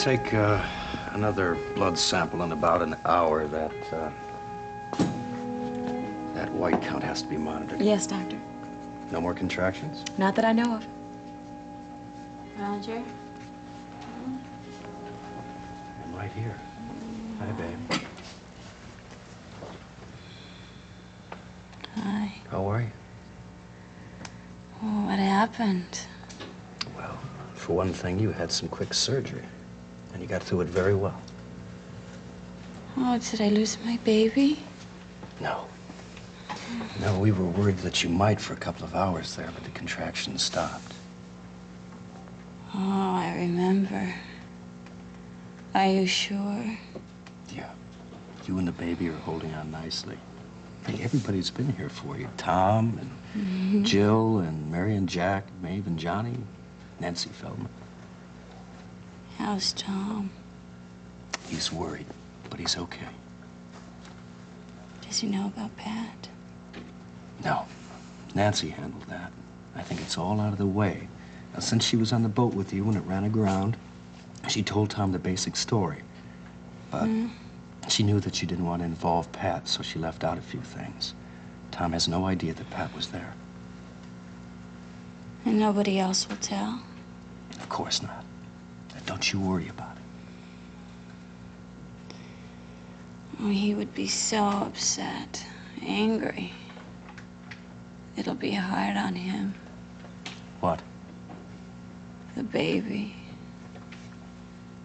take another blood sample in about an hour. That white count has to be monitored. Yes, doctor. No more contractions? Not that I know of. Roger? I'm right here. Hi, babe. Hi. How are you? Oh, what happened? Well, for one thing, you had some quick surgery, and you got through it very well. Oh, did I lose my baby? No. No, we were worried that you might for a couple of hours there, but the contractions stopped. Oh, I remember. Are you sure? Yeah. You and the baby are holding on nicely. Hey, everybody's been here for you. Tom and Jill and Mary and Jack, Maeve and Johnny, Nancy Feldman. How's Tom? He's worried, but he's okay. Does he know about Pat? No. Nancy handled that. I think it's all out of the way. Now, since she was on the boat with you when it ran aground, she told Tom the basic story. But she knew that you didn't want to involve Pat, so she left out a few things. Tom has no idea that Pat was there. And nobody else will tell? Of course not. Don't you worry about it. Oh, he would be so upset, angry. It'll be hard on him. What? The baby.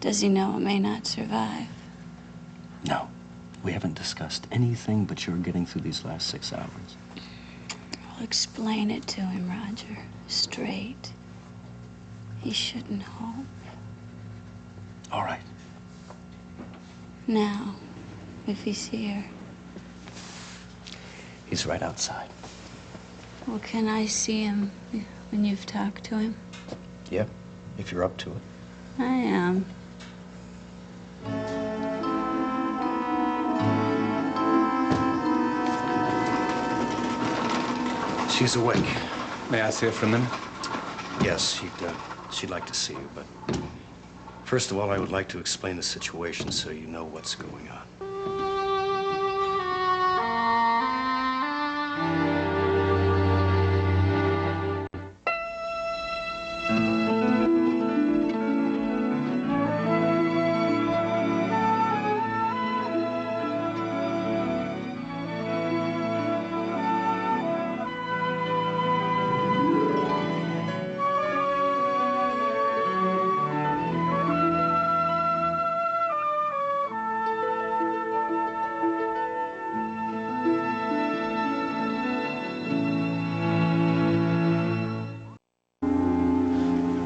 Does he know it may not survive? No. We haven't discussed anything but you're getting through these last 6 hours. I'll explain it to him, Roger. Straight. He shouldn't hope. All right. Now, if he's here. He's right outside. Well, can I see him when you've talked to him? Yep, if you're up to it. I am. She's awake. May I see her for a minute? Yes, she'd like to see you, but first of all, I would like to explain the situation so you know what's going on.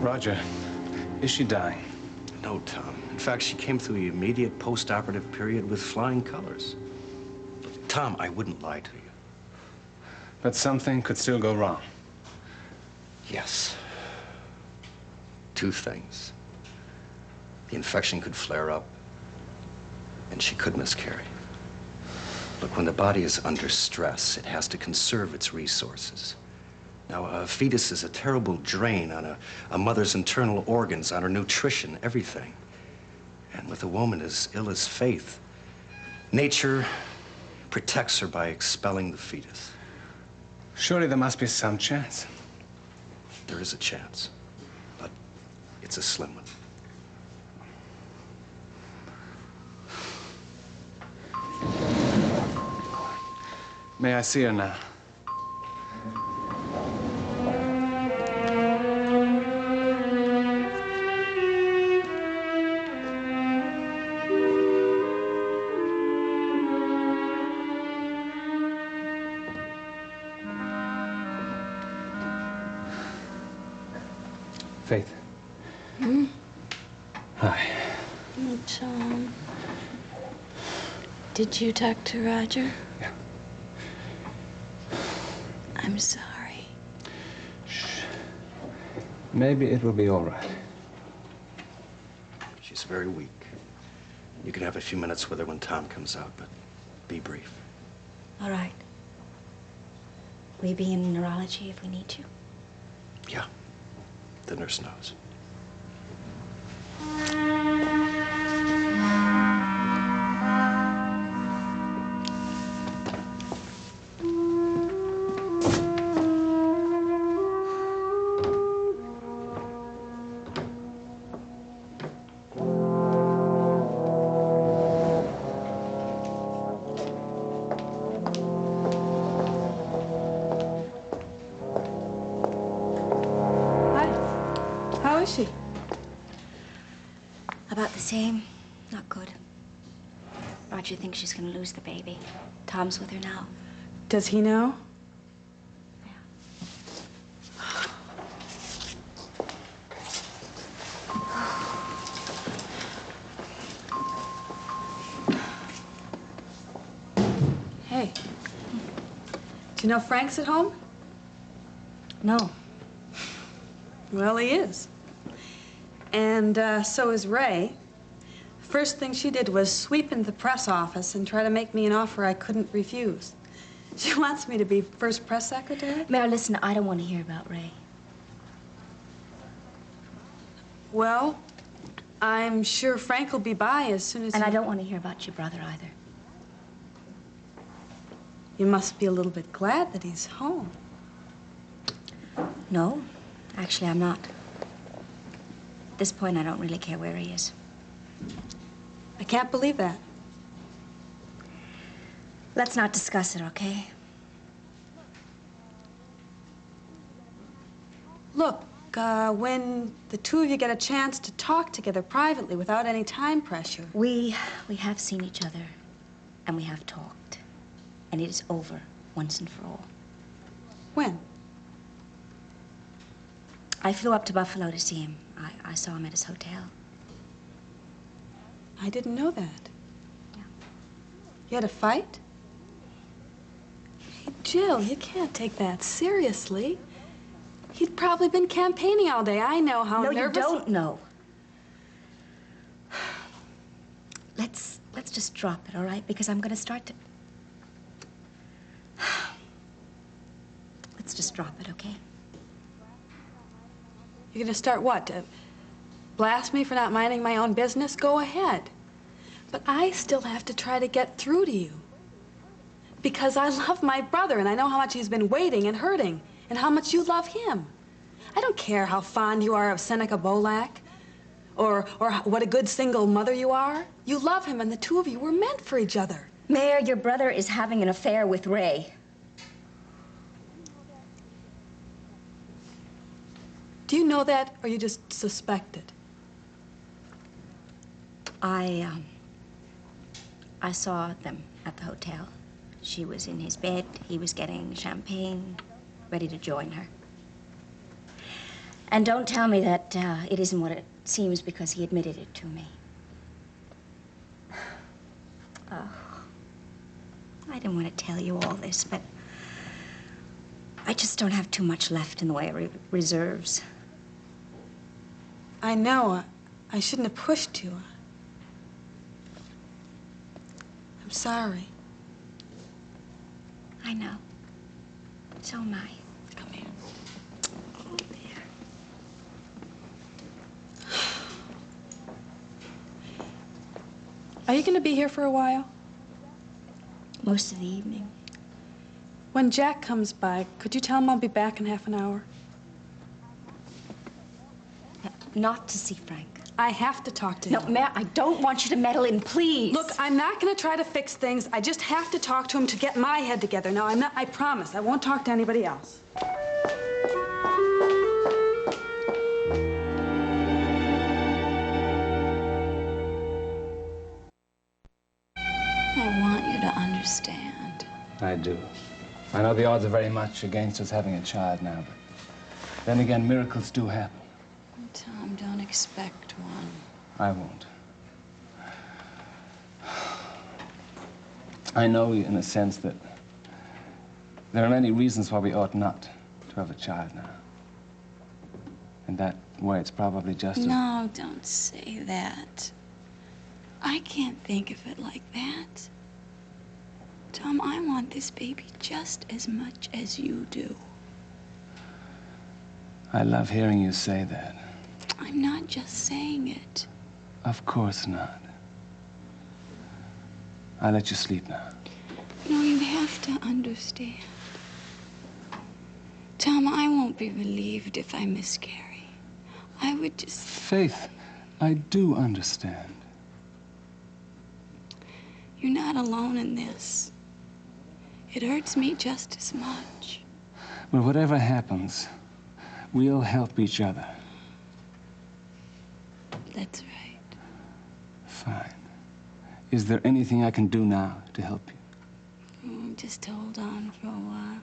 Roger, is she dying? No, Tom. In fact, she came through the immediate post-operative period with flying colors. Tom, I wouldn't lie to you. But something could still go wrong. Yes. 2 things. The infection could flare up, and she could miscarry. Look, when the body is under stress, it has to conserve its resources. Now, a fetus is a terrible drain on a mother's internal organs, on her nutrition, everything. And with a woman as ill as Faith, nature protects her by expelling the fetus. Surely there must be some chance. There is a chance, but it's a slim one. May I see her now? Faith. Hi. Oh, Tom. Did you talk to Roger? Yeah. I'm sorry. Shh. Maybe it will be all right. She's very weak. You can have a few minutes with her when Tom comes out, but be brief. All right. Will you be in neurology if we need you? Yeah. The nurse knows. is she? About the same. Not good. Roger thinks she's gonna lose the baby. Tom's with her now. Does he know? Hey. Do you know Frank's at home? No. Well, he is. And so is Ray. First thing she did was sweep into the press office and try to make me an offer I couldn't refuse. She wants me to be first press secretary. Mary, listen, I don't want to hear about Ray. Well, I'm sure Frank will be by as soon as And I don't want to hear about your brother either. You must be a little bit glad that he's home. No, actually, I'm not. At this point, I don't really care where he is. I can't believe that. Let's not discuss it, okay? Look, when the two of you get a chance to talk together privately without any time pressure. We have seen each other, and we have talked. And it is over once and for all. When? I flew up to Buffalo to see him. I saw him at his hotel. I didn't know that. Yeah. You had a fight? Hey, Jill, you can't take that seriously. He'd probably been campaigning all day. I know how nervous... No, you don't know. Let's just drop it, all right? Because I'm gonna start to... Let's just drop it, okay? You're gonna start what? To blast me for not minding my own business? Go ahead. But I still have to try to get through to you. Because I love my brother, and I know how much he's been waiting and hurting, and how much you love him. I don't care how fond you are of Seneca Bolak, or what a good single mother you are. You love him, and the two of you were meant for each other. Mayor, your brother is having an affair with Ray. Do you know that, or you just suspect it? I saw them at the hotel. She was in his bed. He was getting champagne, ready to join her. And don't tell me that it isn't what it seems because he admitted it to me. Oh, I didn't want to tell you all this, but I just don't have too much left in the way of reserves. I know. I shouldn't have pushed you. I'm sorry. I know. So am I. Come here. Oh, there. Are you going to be here for a while? Most of the evening. When Jack comes by, could you tell him I'll be back in half an hour? Not to see Frank. I have to talk to No, him. Mayor, I don't want you to meddle in, please. Look, I'm not going to try to fix things. I just have to talk to him to get my head together. Now, I promise. I won't talk to anybody else. I want you to understand. I do. I know the odds are very much against us having a child now, but then again, miracles do happen. Tom, don't expect one. I won't. I know, in a sense, that there are many reasons why we ought not to have a child now. And that way, it's probably just as... No, don't say that. I can't think of it like that. Tom, I want this baby just as much as you do. I love hearing you say that. I'm not just saying it. Of course not. I'll let you sleep now. No, you have to understand. Tom, I won't be relieved if I miscarry. I would just... Faith, I do understand. You're not alone in this. It hurts me just as much. Well, whatever happens, we'll help each other. Fine. Is there anything I can do now to help you? Just hold on for a while.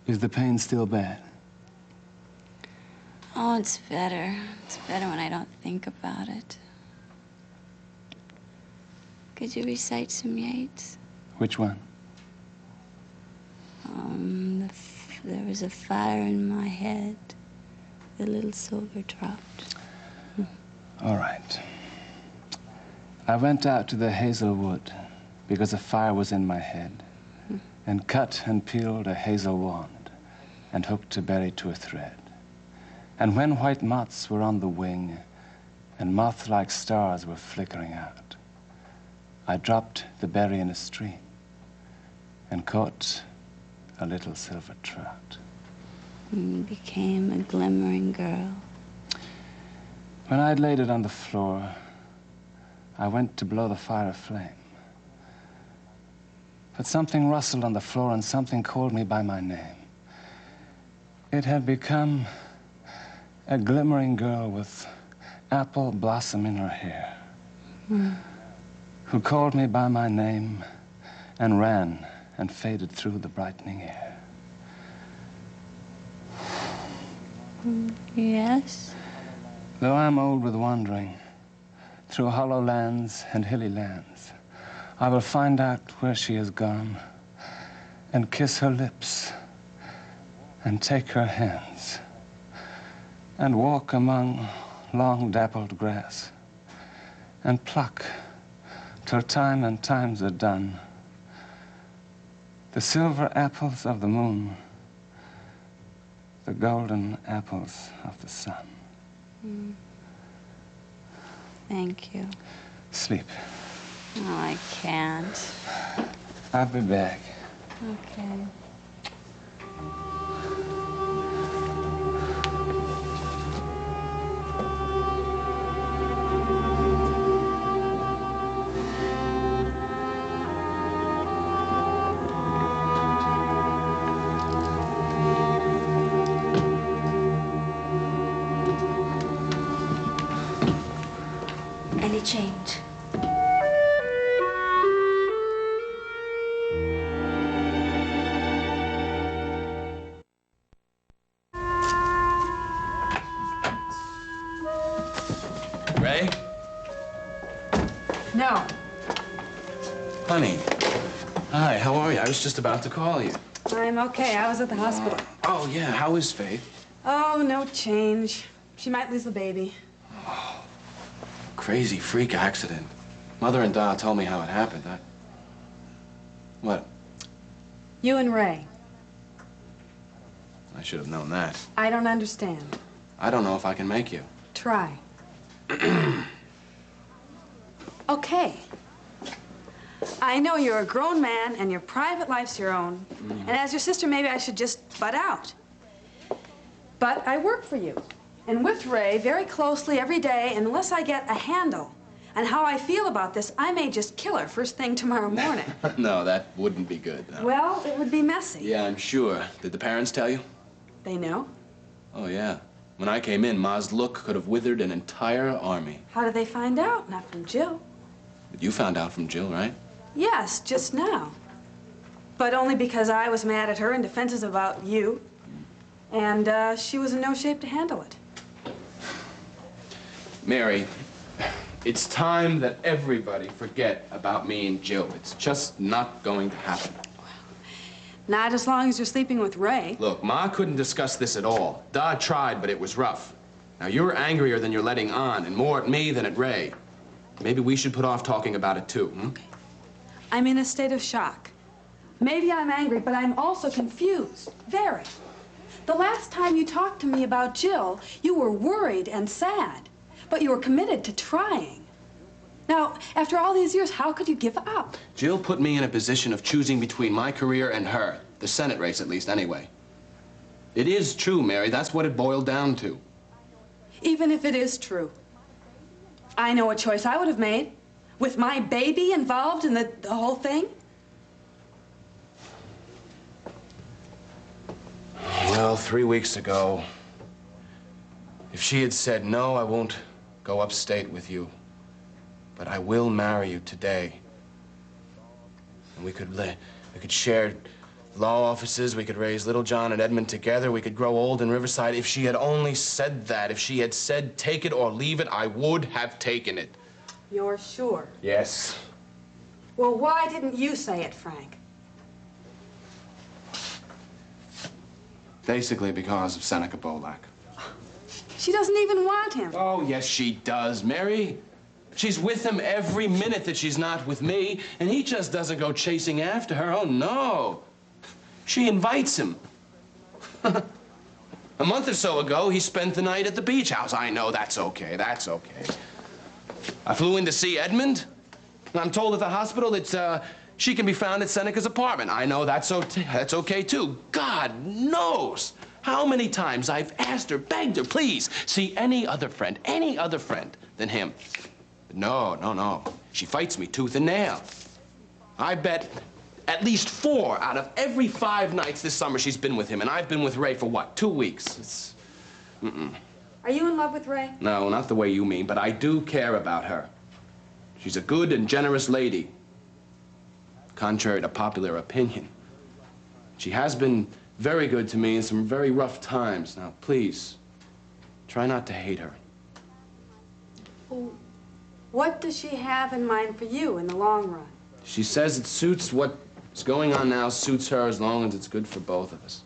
Is the pain still bad? Oh, it's better. It's better when I don't think about it. Could you recite some Yeats? Which one? There was a fire in my head, the little silver dropped. All right. I went out to the hazel wood because a fire was in my head, and cut and peeled a hazel wand and hooked a berry to a thread. And when white moths were on the wing and moth-like stars were flickering out, I dropped the berry in a stream and caught a little silver trout. And became a glimmering girl. When I'd laid it on the floor, I went to blow the fire aflame. But something rustled on the floor and something called me by my name. It had become a glimmering girl with apple blossom in her hair, who called me by my name and ran and faded through the brightening air. Yes? Though I'm old with wandering through hollow lands and hilly lands, I will find out where she has gone and kiss her lips and take her hands and walk among long dappled grass and pluck till time and times are done the silver apples of the moon, the golden apples of the sun. Thank you. Sleep. Oh, I can't. I'll be back. Okay. Any change? Ray? No. Honey. Hi, how are you? I was just about to call you. I'm okay. I was at the hospital. Oh, yeah, how is Faith? Oh, no change. She might lose the baby. Crazy freak accident. Mother and Dad told me how it happened. What? You and Ray. I should have known that. I don't understand. I don't know if I can make you. Try. Okay. I know you're a grown man and your private life's your own. And as your sister, maybe I should just butt out. But I work for you. And with Ray, very closely every day, and unless I get a handle on how I feel about this, I may just kill her first thing tomorrow morning. No, that wouldn't be good. No. Well, it would be messy. Yeah, I'm sure. Did the parents tell you? They know? Oh, yeah. When I came in, Ma's look could have withered an entire army. How did they find out? Not from Jill. But you found out from Jill, right? Yes, just now. But only because I was mad at her and defensive about you. And she was in no shape to handle it. Mary, it's time that everybody forget about me and Jill. It's just not going to happen. Not as long as you're sleeping with Ray. Look, Ma couldn't discuss this at all. Dad tried, but it was rough. Now, you're angrier than you're letting on, and more at me than at Ray. Maybe we should put off talking about it, too, Okay. I'm in a state of shock. Maybe I'm angry, but I'm also confused. Very. The last time you talked to me about Jill, you were worried and sad, but you were committed to trying. Now, after all these years, how could you give up? Jill put me in a position of choosing between my career and her. The Senate race, at least, anyway. It is true, Mary. That's what it boiled down to. Even if it is true, I know a choice I would have made. With my baby involved in the whole thing? Well, 3 weeks ago, if she had said, no, I won't go upstate with you, But I will marry you today. And we could share law offices, we could raise little John and Edmund together, we could grow old in Riverside. If she had only said that, if she had said, take it or leave it, I would have taken it. You're sure? Yes. Well, why didn't you say it, Frank? Basically because of Seneca Bolak. She doesn't even want him. Oh, yes, she does, Mary. She's with him every minute that she's not with me, and he just doesn't go chasing after her. Oh, no. She invites him. A month or so ago, he spent the night at the beach house. I know, that's okay, that's okay. I flew in to see Edmund, and I'm told at the hospital that she can be found at Seneca's apartment. I know, that's okay, too. God knows how many times I've asked her, begged her, please, see any other friend than him. But no. She fights me tooth and nail. I bet at least 4 out of every 5 nights this summer she's been with him, and I've been with Ray for what, 2 weeks? Are you in love with Ray? No, not the way you mean, but I do care about her. She's a good and generous lady, contrary to popular opinion. She has been very good to me in some very rough times. Now, please, try not to hate her. Well, what does she have in mind for you in the long run? She says it suits what's going on now, suits her as long as it's good for both of us.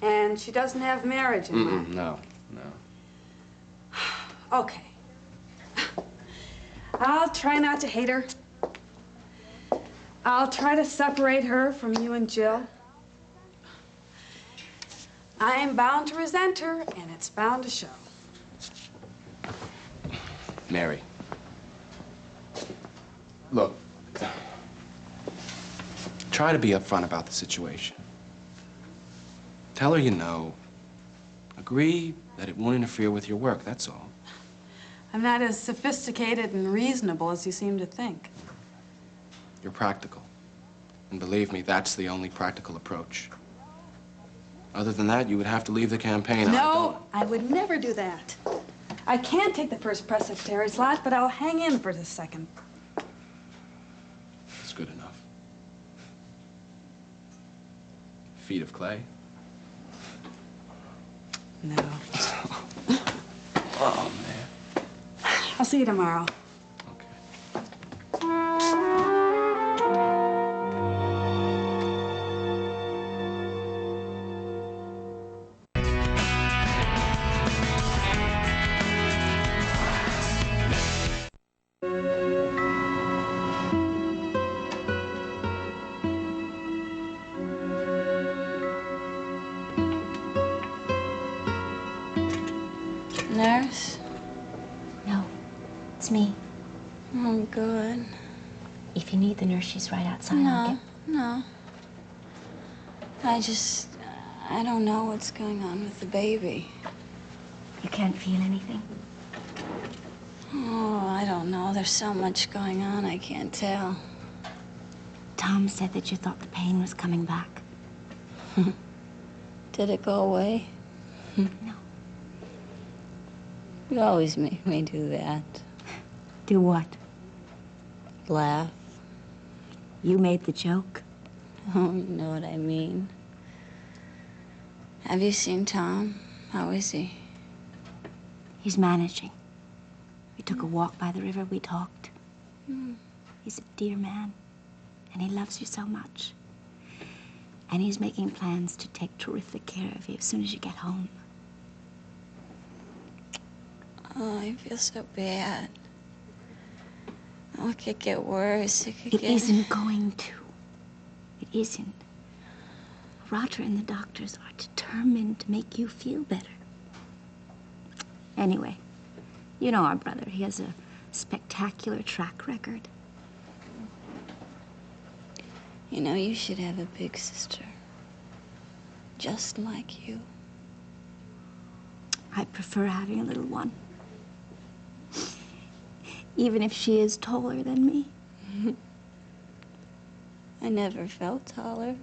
And she doesn't have marriage in mind? No. Okay. I'll try not to hate her. I'll try to separate her from you and Jill. I am bound to resent her, and it's bound to show. Mary. Look. Try to be upfront about the situation. Tell her you know. Agree that it won't interfere with your work, that's all. I'm not as sophisticated and reasonable as you seem to think. You're practical. And believe me, that's the only practical approach. Other than that, you would have to leave the campaign. No, I would never do that. I can't take the first press secretary slot, but I'll hang in for the second. That's good enough. Feet of clay? No. Oh, man. I'll see you tomorrow. Nurse? No, it's me. Oh, good. If you need the nurse, she's right outside. No. I don't know what's going on with the baby. You can't feel anything? Oh, I don't know. There's so much going on, I can't tell. Tom said that you thought the pain was coming back. Did it go away? No. You always make me do that. Do what? Laugh. You made the joke? Oh, you know what I mean. Have you seen Tom? How is he? He's managing. We took a walk by the river, we talked. He's a dear man, and he loves you so much. And he's making plans to take terrific care of you as soon as you get home. Oh, I feel so bad. Oh, it could get worse. It isn't going to. It isn't. Roger and the doctors are determined to make you feel better. Anyway, you know our brother. He has a spectacular track record. You know, you should have a big sister. Just like you. I prefer having a little one. Even if she is taller than me. I never felt taller.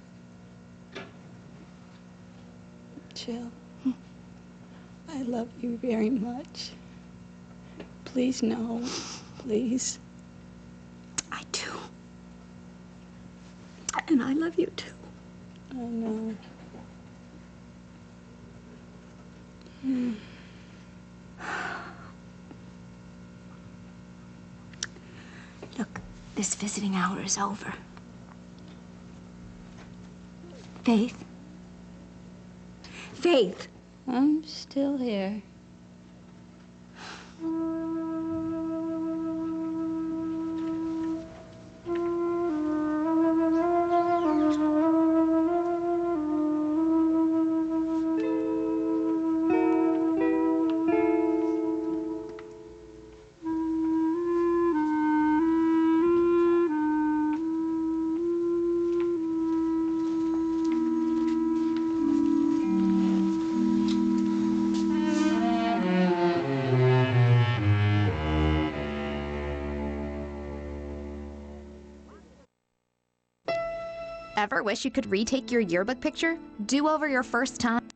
Jill, I love you very much. Please, no. Please. I do. And I love you too. I know. Look, this visiting hour is over. Faith? Faith! I'm still here. Ever wish you could retake your yearbook picture? Do over your first time?